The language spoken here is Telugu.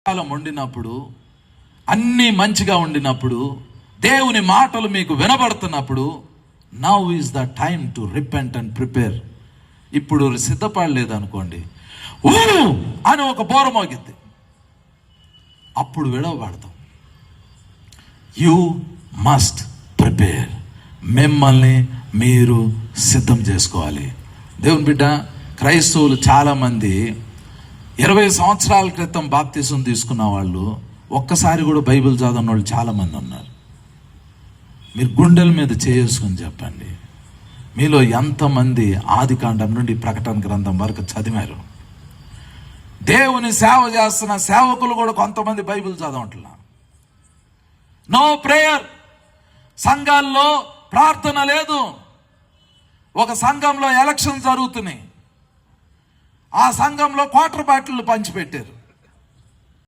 కాలం ఉండినప్పుడు, అన్నీ మంచిగా ఉండినప్పుడు, దేవుని మాటలు మీకు వినబడుతున్నప్పుడు, now is the time to repent and prepare. ఇప్పుడు సిద్ధపడలేదు అనుకోండి, ఊ అని ఒక బోర మోగిద్ది, అప్పుడు విడవబడతాం. You must prepare. మిమ్మల్ని మీరు సిద్ధం చేసుకోవాలి. దేవుని బిడ్డ, క్రైస్తవులు చాలామంది 20 సంవత్సరాల క్రితం బాప్తిసం తీసుకున్న వాళ్ళు ఒక్కసారి కూడా బైబిల్ చదవని వాళ్ళు చాలామంది ఉన్నారు. మీరు గుండెల మీద చేసుకుని చెప్పండి, మీలో ఎంతమంది ఆదికాండం నుండి ప్రకటన గ్రంథం వరకు చదివారు? దేవుని సేవ చేస్తున్న సేవకులు కూడా కొంతమంది బైబిల్ చదవట్లా. No prayer. సంఘాల్లో ప్రార్థన లేదు. ఒక సంఘంలో ఎలక్షన్ జరుగుతున్నాయి, ఆ సంఘంలో క్వార్టర్ బాటిల్ పంచిపెట్టారు.